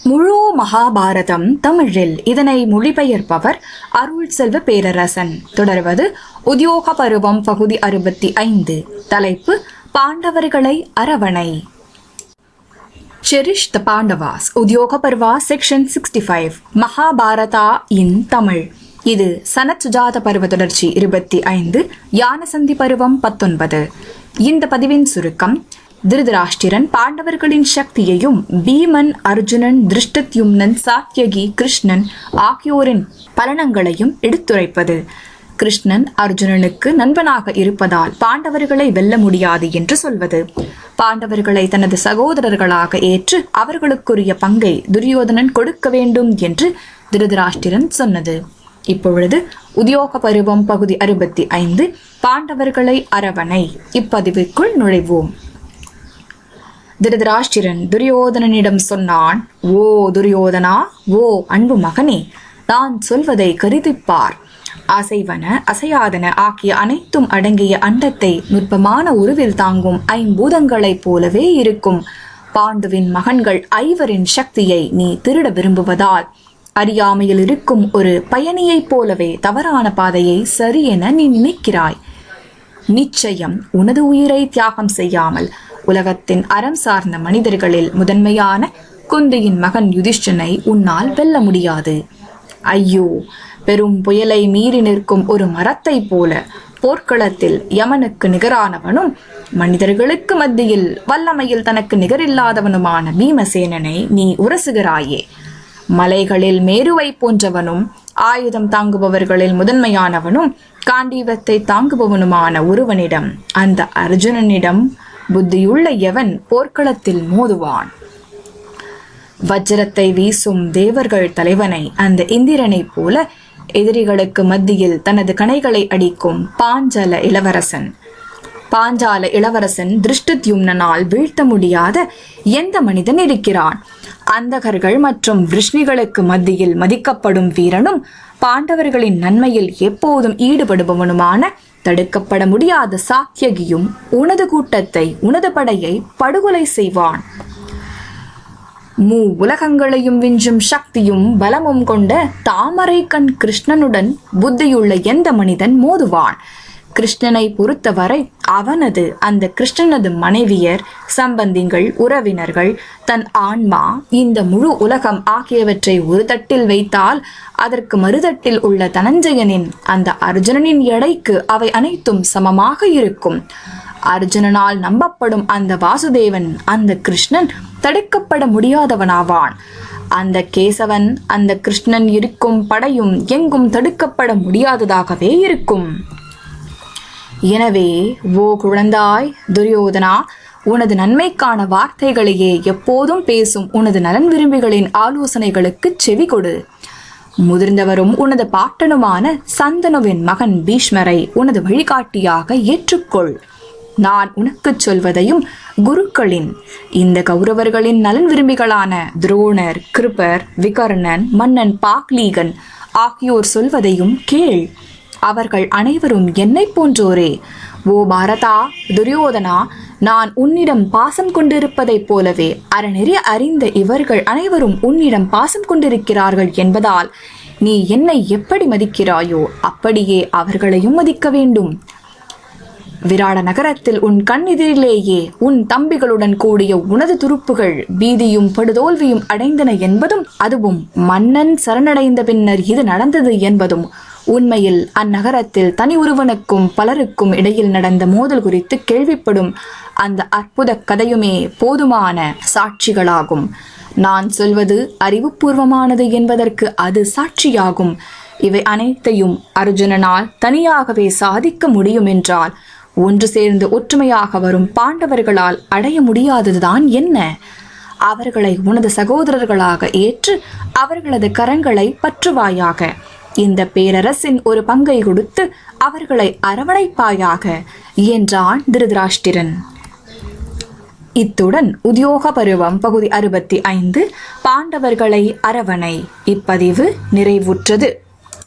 முழு மகாபாரதம் தமிழில். இதனை மொழிபெயர்ப்பவர் அருள் செல்வ பேரரசன். தொடர்வது உத்யோக பருவம் பகுதி 65. தலைப்பு பாண்டவர்களை அரவணை. Cherish the Pandavas. Udyoga Parva section 65. Mahabharata in Tamil. இது சனத் சுஜாத பருவ தொடர்ச்சி 25, யானசந்தி பருவம் 19. இந்த பதிவின் சுருக்கம்: திருதராஷ்டிரன் பாண்டவர்களின் சக்தியையும் பீமன், அர்ஜுனன், திருஷ்டத்யும்னன், சாத்யகி, கிருஷ்ணன் ஆகியோரின் பலனங்களையும் எடுத்துரைப்பது. கிருஷ்ணன் அர்ஜுனனுக்கு நண்பனாக இருப்பதால் பாண்டவர்களை வெல்ல முடியாது என்று சொல்வது. பாண்டவர்களை தனது சகோதரர்களாக ஏற்று அவர்களுக்குரிய பங்கை துரியோதனன் கொடுக்க வேண்டும் என்று திருதராஷ்டிரன் சொன்னது. இப்பொழுது உத்யோக பருவம் பகுதி 65, பாண்டவர்களை அரவணை. இப்பதிவுக்குள் நுழைவோம். திருதராஷ்டிரன் துரியோதனனிடம் சொன்னான்: ஓ துரியோதனா, ஓ அன்பு மகனே, நான் சொல்வதை கருதிப்பார். அசைவன அசையாதன ஆகிய அனைத்தும் அடங்கிய அண்டத்தை நுட்பமான உருவில் தாங்கும் ஐம்பூதங்களைப் போலவே இருக்கும் பாண்டுவின் மகன்கள் 5 சக்தியை நீ திருட விரும்புவதால் அறியாமையில் இருக்கும் ஒரு பயணியைப் போலவே தவறான பாதையை சரியென நீ நினைக்கிறாய். நிச்சயம் உனது உயிரை தியாகம் செய்யாமல் உலகத்தின் அறம் சார்ந்த மனிதர்களில் முதன்மையான குந்தியின் மகன் யுதிஷ்டனை உன்னால் வெல்ல முடியாது. ஐயோ, பெரும் புயலை மீறி நிற்கும் ஒரு மரத்தை போல போர்க்களத்தில் யமனுக்கு நிகரானவனும் மனிதர்களுக்கு மத்தியில் வல்லமையில் தனக்கு நிகரில்லாதவனுமான பீமசேனனை நீ உரசுகிறாயே. மலைகளில் மேருவை போன்றவனும் ஆயுதம் தாங்குபவர்களில் முதன்மையானவனும் காண்டீவத்தை தாங்குபவனுமான ஒருவனிடம், அந்த அர்ஜுனனிடம் புத்தியுள்ள எவன் போர்க்களத்தில் மோதுவான்? வஜ்ரத்தை வீசும் தேவர்கள் தலைவனை, அந்த இந்திரனைப் போல எதிரிகளுக்கு மத்தியில் தனது கணைகளை அடிக்கும் பாஞ்சால இளவரசன் திருஷ்டத்யும்னனால் வீழ்த்த முடியாத எந்த மனிதன் இருக்கிறான்? அந்தகர்கள் மற்றும் விஷ்ணிகளுக்கு மத்தியில் மதிக்கப்படும் வீரனும் பாண்டவர்களின் நன்மையில் எப்போதும் ஈடுபடுபவனுமான தடுக்கப்பட முடியாத சாத்யகியும் உனது கூட்டத்தை, உனது படையை படுகொலை செய்வான். உலகங்களையும் விஞ்சும் சக்தியும் பலமும் கொண்ட தாமரை கண் கிருஷ்ணனுடன் புத்தியுள்ள எந்த மனிதன் மோதுவான்? கிருஷ்ணனை பொறுத்தவரை அவனது, அந்த கிருஷ்ணனது மனைவியர், சம்பந்திகள், உறவினர்கள், தன் ஆன்மா, இந்த முழு உலகம் ஆகியவற்றை ஒரு தட்டில் வைத்தால் அதற்கு மறுதட்டில் உள்ள தனஞ்சயனின், அந்த அர்ஜுனனின் எடைக்கு அவை அனைத்தும் சமமாக இருக்கும். அர்ஜுனனால் நம்பப்படும் அந்த வாசுதேவன், அந்த கிருஷ்ணன் தடுக்கப்பட முடியாதவனாவான். அந்த கேசவன், அந்த கிருஷ்ணன் இருக்கும் படையும் எங்கும் தடுக்கப்பட முடியாததாகவே இருக்கும். எனவே ஓ குழந்தாய் துரியோதனா, உனது நன்மைக்கான வார்த்தைகளையே எப்போதும் பேசும் உனது நலன் விரும்பிகளின் ஆலோசனைகளுக்கு செவி கொடு. முதிர்ந்தவரும் உனது பாட்டனுமான சந்தனுவின் மகன் பீஷ்மரை உனது வழிகாட்டியாக ஏற்றுக்கொள். நான் உனக்கு சொல்வதையும் குருக்களின், இந்த கௌரவர்களின் நலன் விரும்பிகளான துரோணர், கிருபர், விகர்ணன், மன்னன் பாக்லீகன் ஆகியோர் சொல்வதையும் கேள். அவர்கள் அனைவரும் என்னை போன்றோரே. ஓ பாரதா, துரியோதனா, நான் உன்னிடம் பாசம் கொண்டிருப்பதைப் போலவே அறநெறி அறிந்த இவர்கள் அனைவரும் உன்னிடம் பாசம் கொண்டிருக்கிறார்கள் என்பதால் நீ என்னை எப்படி மதிக்கிறாயோ அப்படியே அவர்களையும் மதிக்க வேண்டும். விராட நகரத்தில் உன் கண்ணெதிரிலேயே உன் தம்பிகளுடன் கூடிய உனது துருப்புகள் பீதியும் படுதோல்வியும் அடைந்தன என்பதும், அதுவும் மன்னன் சரணடைந்த பின்னர் இது நடந்தது என்பதும் உண்மையில் அந்நகரத்தில் தனி ஒருவனுக்கும் பலருக்கும் இடையில் நடந்த மோதல் குறித்து கேள்விப்படும் அந்த அற்புத கதையுமே போதுமான சாட்சிகளாகும். நான் சொல்வது அறிவுபூர்வமானது என்பதற்கு அது சாட்சியாகும். இவை அனைத்தையும் அர்ஜுனனால் தனியாகவே சாதிக்க முடியும் என்றால் ஒன்று சேர்ந்து ஒற்றுமையாக வரும் பாண்டவர்களால் அடைய முடியாததுதான் என்ன? அவர்களை உனது சகோதரர்களாக ஏற்று அவர்களது கரங்களை பற்றுவாயாக. இந்த பேரரசின் ஒரு பங்கை கொடுத்து அவர்களை அரவணைப்பாயாக என்றான் திருதராஷ்டிரன். இத்துடன் உத்யோக பருவம் பகுதி 65, பாண்டவர்களை அரவணை இப்பதிவு நிறைவுற்றது.